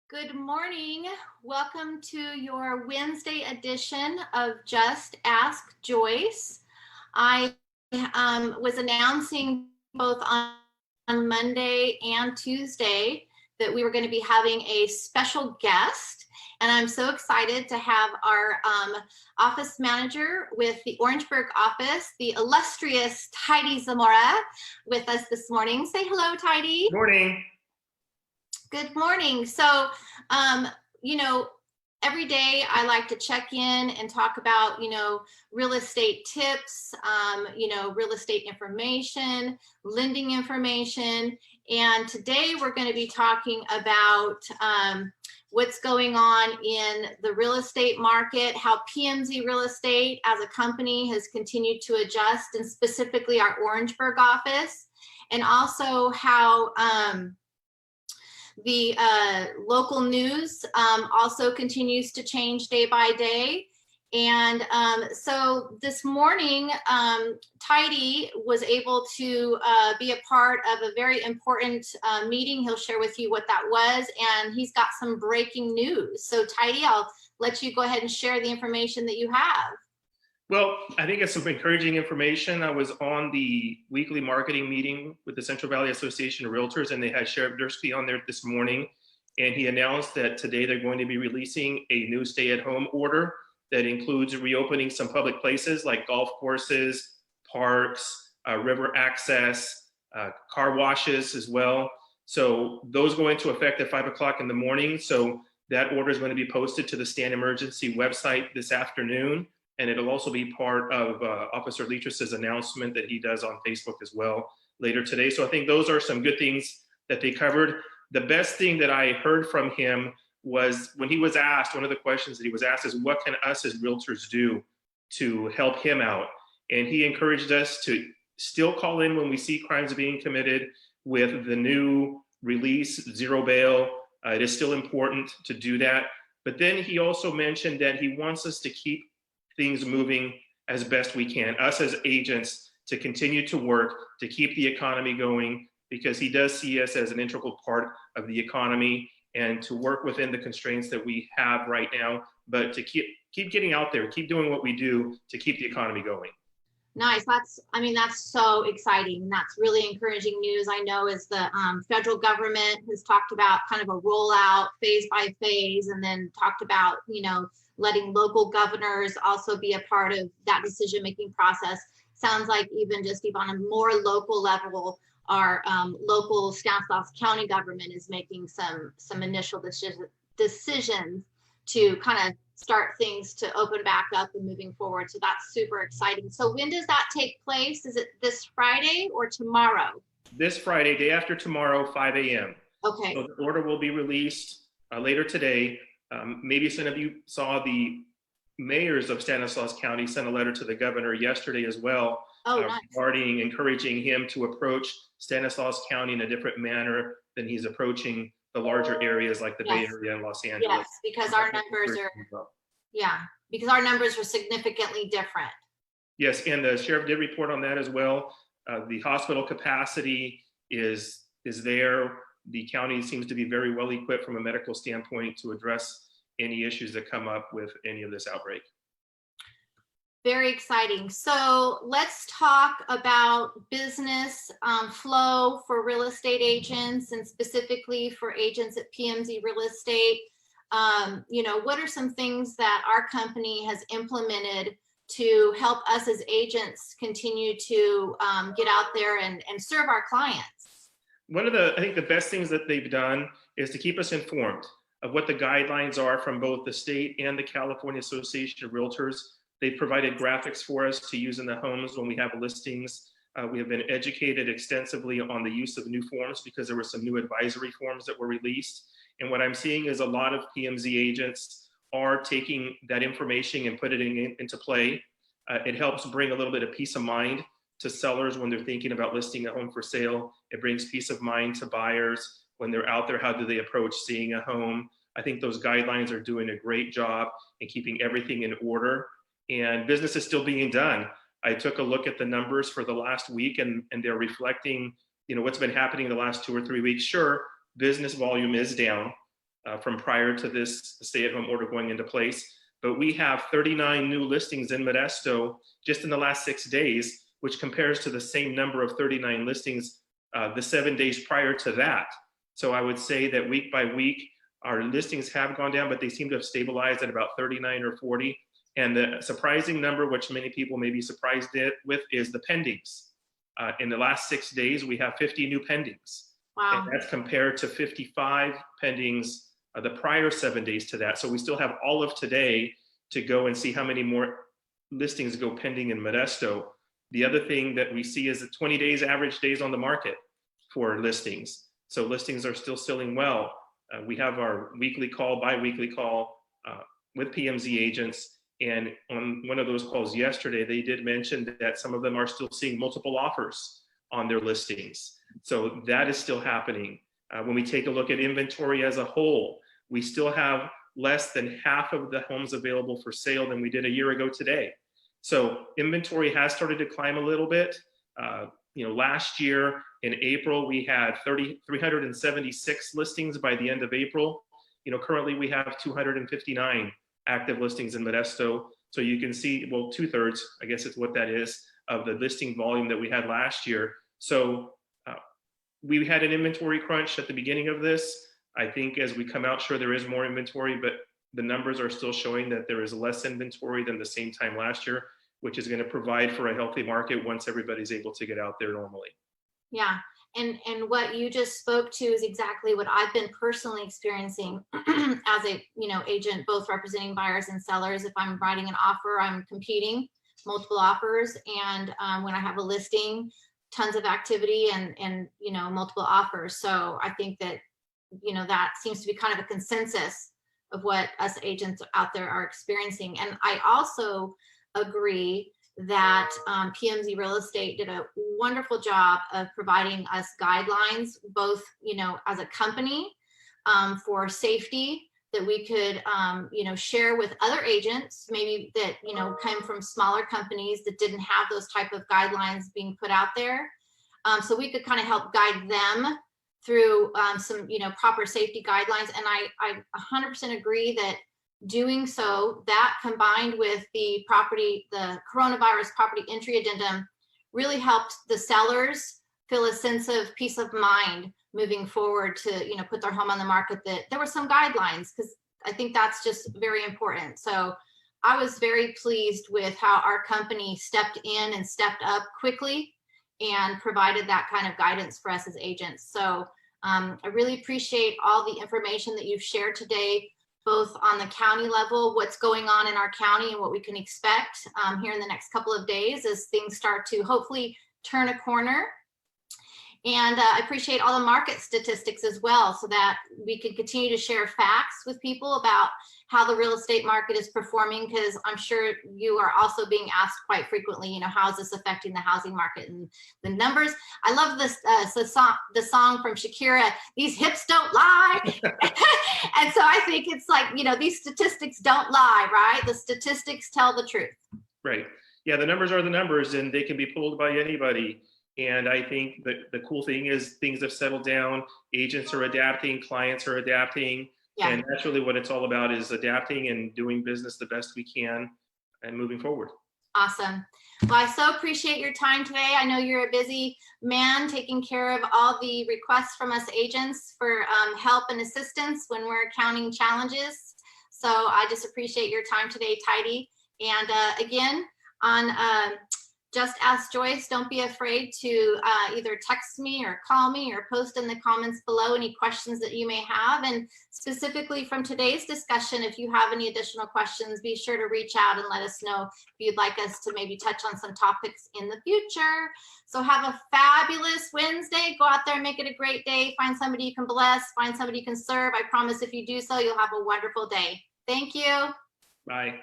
Good morning. Welcome to your Wednesday edition of Just Ask Joyce. I was announcing both on Monday and Tuesday that we were going to be having a special guest. And I'm so excited to have our office manager with the Orangeburg office, the illustrious Taide Zamora, with us this morning. Say hello, Taide. Morning. Good morning. So, every day I like to check in and talk about, real estate tips, real estate information, lending information. And today we're going to be talking about what's going on in the real estate market, how PMZ Real Estate as a company has continued to adjust, and specifically our Orangeburg office, and also how the local news also continues to change day by day. And so this morning, Taide was able to be a part of a very important meeting. He'll share with you what that was, and he's got some breaking news. So Taide, I'll let you go ahead and share the information that you have. Well, I think it's some encouraging information. I was on the weekly marketing meeting with the Central Valley Association of Realtors, and they had Sheriff Dursky on there this morning. And he announced that today they're going to be releasing a new stay-at-home order that includes reopening some public places like golf courses, parks, river access, car washes as well. So those go into effect at 5 o'clock in the morning. So that order is going to be posted to the Stand Emergency website this afternoon. And it'll also be part of Officer Leatrus's announcement that he does on Facebook as well later today. So I think those are some good things that they covered. The best thing that I heard from him was when he was asked, one of the questions that he was asked is, what can us as realtors do to help him out? And he encouraged us to still call in when we see crimes being committed with the new release, zero bail. It is still important to do that. But then he also mentioned that he wants us to keep things moving as best we can, us as agents to continue to work, to keep the economy going, because he does see us as an integral part of the economy, and to work within the constraints that we have right now, but to keep getting out there, keep doing what we do to keep the economy going. Nice. That's so exciting. That's really encouraging news. I know as the federal government has talked about kind of a rollout phase by phase, and then talked about, letting local governors also be a part of that decision-making process. Sounds like even on a more local level, our local Stanislaus County government is making some initial decisions to kind of start things to open back up and moving forward. So that's super exciting. So when does that take place? Is it this Friday or tomorrow? This Friday, day after tomorrow, 5 a.m. Okay. So the order will be released later today. Maybe some of you saw the mayors of Stanislaus County sent a letter to the governor yesterday as well, nice. regarding encouraging him to approach Stanislaus County in a different manner than he's approaching the larger areas like the Bay Area and Los Angeles. Yes, because our numbers are significantly different. Yes, and the sheriff did report on that as well. The hospital capacity is there. The county seems to be very well equipped from a medical standpoint to address any issues that come up with any of this outbreak. Very exciting. So let's talk about business flow for real estate agents, and specifically for agents at PMZ Real Estate. What are some things that our company has implemented to help us as agents continue to get out there and serve our clients? I think the best things that they've done is to keep us informed of what the guidelines are from both the state and the California Association of Realtors. They've provided graphics for us to use in the homes when we have listings. We have been educated extensively on the use of new forms because there were some new advisory forms that were released. And what I'm seeing is a lot of PMZ agents are taking that information and putting it into play. It helps bring a little bit of peace of mind to sellers when they're thinking about listing a home for sale. It brings peace of mind to buyers when they're out there. How do they approach seeing a home? I think those guidelines are doing a great job in keeping everything in order, and business is still being done. I took a look at the numbers for the last week, and they're reflecting, what's been happening the last 2 or 3 weeks. Sure, business volume is down. from prior to this stay-at-home order going into place. But we have 39 new listings in Modesto just in the last 6 days, which compares to the same number of 39 listings the 7 days prior to that. So I would say that week by week, our listings have gone down, but they seem to have stabilized at about 39 or 40. And the surprising number, which many people may be surprised with, is the pendings. In the last 6 days, we have 50 new pendings. Wow. And that's compared to 55 pendings the prior 7 days to that. So we still have all of today to go and see how many more listings go pending in Modesto. The other thing that we see is the 20 days average days on the market for listings. So listings are still selling well. We have our weekly call, bi-weekly call with PMZ agents. And on one of those calls yesterday, they did mention that some of them are still seeing multiple offers on their listings. So that is still happening. When we take a look at inventory as a whole, we still have less than half of the homes available for sale than we did a year ago today. So inventory has started to climb a little bit. Last year in April, we had 376 listings by the end of April. Currently we have 259 active listings in Modesto. So you can see, well, 2/3, I guess it's what that is, of the listing volume that we had last year. So we had an inventory crunch at the beginning of this. I think as we come out, sure, there is more inventory, but the numbers are still showing that there is less inventory than the same time last year, which is going to provide for a healthy market once everybody's able to get out there normally. Yeah. And what you just spoke to is exactly what I've been personally experiencing as a agent, both representing buyers and sellers. If I'm writing an offer, I'm competing multiple offers, and when I have a listing, tons of activity and multiple offers. So I think that that seems to be kind of a consensus of what us agents out there are experiencing. And I also agree that PMZ Real Estate did a wonderful job of providing us guidelines, both as a company for safety, that we could share with other agents, maybe that came from smaller companies that didn't have those type of guidelines being put out there. So we could kind of help guide them through some proper safety guidelines. And I 100% agree that doing so, that combined with the coronavirus property entry addendum, really helped the sellers feel a sense of peace of mind moving forward to put their home on the market, that there were some guidelines, because I think that's just very important. So I was very pleased with how our company stepped in and stepped up quickly and provided that kind of guidance for us as agents. So I really appreciate all the information that you've shared today, both on the county level, what's going on in our county and what we can expect here in the next couple of days as things start to hopefully turn a corner. And I appreciate all the market statistics as well, so that we can continue to share facts with people about how the real estate market is performing, because I'm sure you are also being asked quite frequently, how is this affecting the housing market and the numbers. I love this the song from Shakira, "These hips don't lie." And so I think it's like, these statistics don't lie, right? The statistics tell the truth. Right. Yeah, the numbers are the numbers, and they can be pulled by anybody. And I think that the cool thing is things have settled down. Agents are adapting, clients are adapting. Yeah. And that's really what it's all about, is adapting and doing business the best we can and moving forward. Awesome. Well, I so appreciate your time today. I know you're a busy man taking care of all the requests from us agents for help and assistance when we're accounting challenges. So I just appreciate your time today, Taide. And again, on Just Ask Joyce, don't be afraid to either text me or call me or post in the comments below any questions that you may have. And specifically from today's discussion, if you have any additional questions, be sure to reach out and let us know if you'd like us to maybe touch on some topics in the future. So have a fabulous Wednesday. Go out there and make it a great day. Find somebody you can bless, find somebody you can serve. I promise if you do so, you'll have a wonderful day. Thank you. Bye.